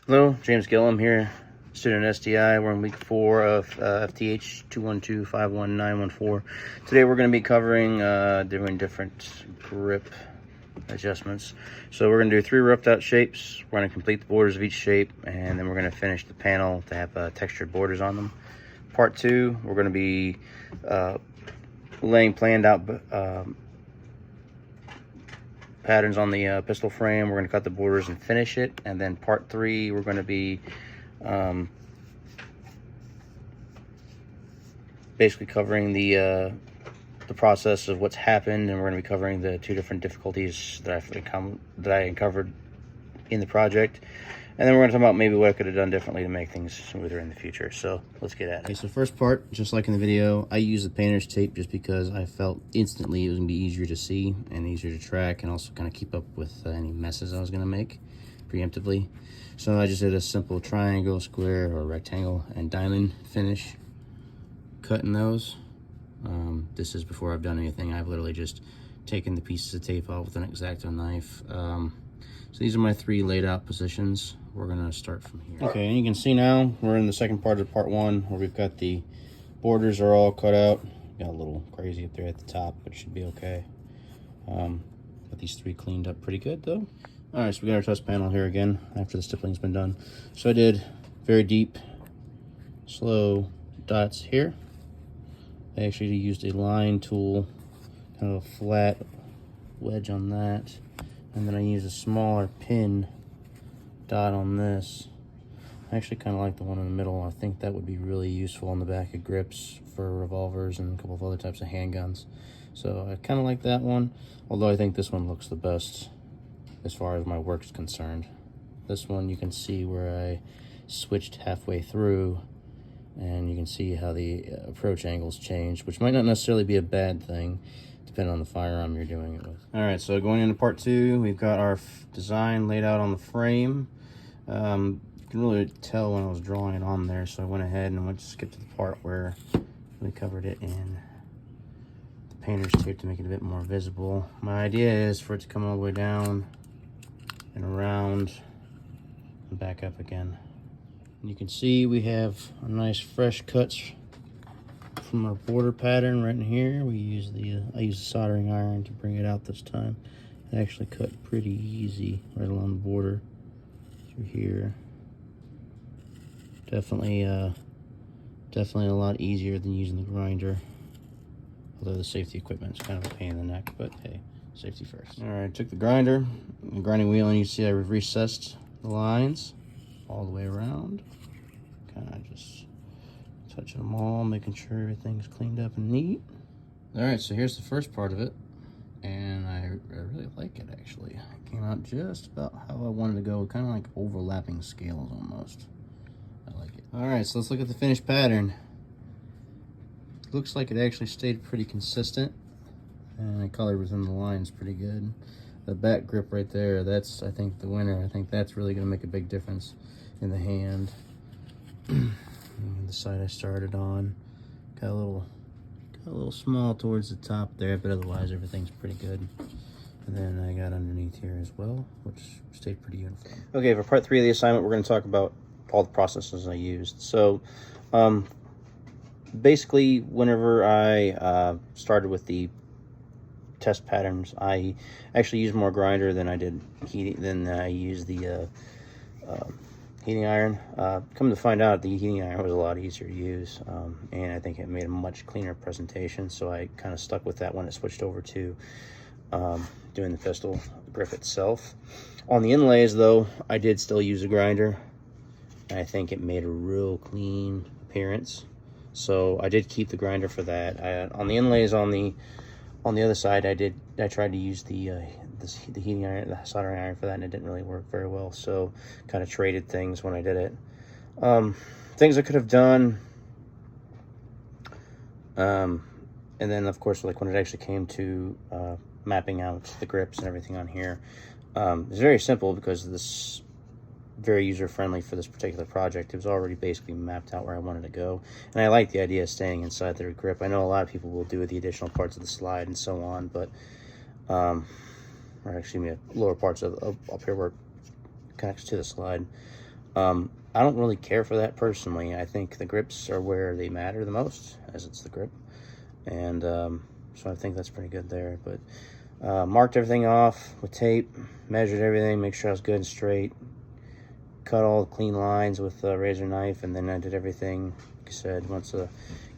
Hello, James Gillum here, student at SDI. We're in week 4 of FTH21351914. Today we're going to be covering doing different grip adjustments. So we're going to do 3 roughed out shapes. We're going to complete the borders of each shape, and then we're going to finish the panel to have textured borders on them. Part 2, we're going to be laying planned out patterns on the pistol frame. We're going to cut the borders and finish it. And then part 3, we're going to be basically covering the process of what's happened, and we're going to be covering the 2 different difficulties that I uncovered in the project. And then we're going to talk about maybe what I could have done differently to make things smoother in the future. So let's get at it. Okay, so first part, just like in the video, I used the painter's tape just because I felt instantly it was going to be easier to see and easier to track, and also kind of keep up with any messes I was going to make preemptively. So I just did a simple triangle, square, or rectangle and diamond finish, cutting those. This is before I've done anything. I've literally just taken the pieces of tape off with an X-Acto knife. So these are my 3 laid out positions. We're gonna start from here. Okay, and you can see now we're in the second part of part 1, where we've got the borders are all cut out. Got a little crazy up there at the top, but it should be okay. Got these 3 cleaned up pretty good though. All right, so we got our test panel here again after the stippling has been done. So I did very deep, slow dots here. I actually used a line tool, kind of a flat wedge on that. And then I use a smaller pin dot on this. I actually kind of like the one in the middle. I think that would be really useful on the back of grips for revolvers and a couple of other types of handguns. So I kind of like that one, although I think this one looks the best as far as my work's concerned. This one you can see where I switched halfway through, and you can see how the approach angles changed, which might not necessarily be a bad thing, depending on the firearm you're doing it with. All right, so going into part 2, we've got our design laid out on the frame. You can really tell when I was drawing it on there, so I went ahead and went to skip to the part where we covered it in the painter's tape to make it a bit more visible. My idea is for it to come all the way down and around and back up again. And you can see we have a nice fresh cuts from our border pattern right in here. We use I use a soldering iron to bring it out this time. It actually cut pretty easy right along the border through here. Definitely a lot easier than using the grinder. Although the safety equipment is kind of a pain in the neck, but hey, safety first. All right, took the grinder, the grinding wheel, and you see I recessed the lines all the way around. Kind of just touching them all, making sure everything's cleaned up and neat. All right, so here's the first part of it, and I really like it actually. It came out just about how I wanted to go, kind of like overlapping scales almost. I like it. All right, so let's look at the finished pattern. Looks like it actually stayed pretty consistent, and the color within the lines pretty good. The back grip right there, that's, I think, the winner. I think that's really gonna make a big difference in the hand. The side I started on got a little small towards the top there, but otherwise everything's pretty good. And then I got underneath here as well, which stayed pretty uniform. Okay, for part 3 of the assignment, we're going to talk about all the processes I used. So basically, whenever I started with the test patterns, I actually used more grinder than I did heating, than I used the heating iron. Come to find out, the heating iron was a lot easier to use, and I think it made a much cleaner presentation, so I kind of stuck with that when it switched over to doing the pistol grip itself. On the inlays though, I did still use a grinder, and I think it made a real clean appearance, so I did keep the grinder for that. On the inlays on the other side, I tried to use the heating iron, the soldering iron for that, and it didn't really work very well, so kind of traded things when I did it. Things I could have done, and then of course, like when it actually came to mapping out the grips and everything on here, it's very simple because this very user-friendly for this particular project. It was already basically mapped out where I wanted to go, and I like the idea of staying inside the grip. I know a lot of people will do the additional parts of the slide and so on, but or actually lower parts of up here where it connects to the slide. I don't really care for that personally. I think the grips are where they matter the most, as it's the grip. And so I think that's pretty good there. But marked everything off with tape, measured everything, make sure I was good and straight, cut all the clean lines with a razor knife, and then I did everything, like I said, once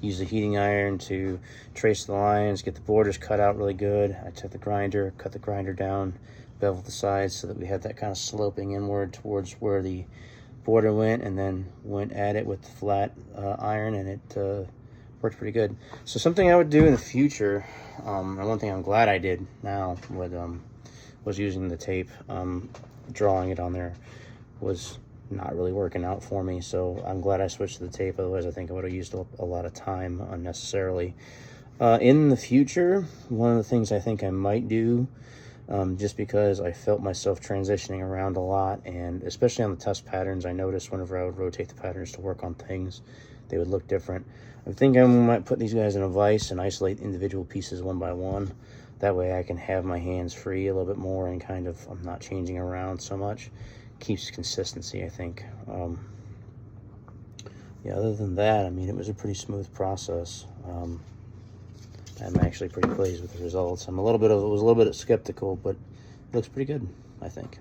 use the heating iron to trace the lines, get the borders cut out really good. I took the grinder, cut the grinder down, beveled the sides so that we had that kind of sloping inward towards where the border went, and then went at it with the flat iron, and it worked pretty good. So something I would do in the future, and one thing I'm glad I did now was using the tape. Drawing it on there was not really working out for me, so I'm glad I switched to the tape. Otherwise I think I would have used a lot of time unnecessarily. In the future, one of the things I think I might do, just because I felt myself transitioning around a lot, and especially on the test patterns, I noticed whenever I would rotate the patterns to work on things, they would look different. I think I might put these guys in a vise and isolate individual pieces one by one. That way I can have my hands free a little bit more, and kind of, I'm not changing around so much. Keeps consistency, I think. Yeah, other than that, I mean, it was a pretty smooth process. I'm actually pretty pleased with the results. Was a little bit skeptical, but it looks pretty good, I think.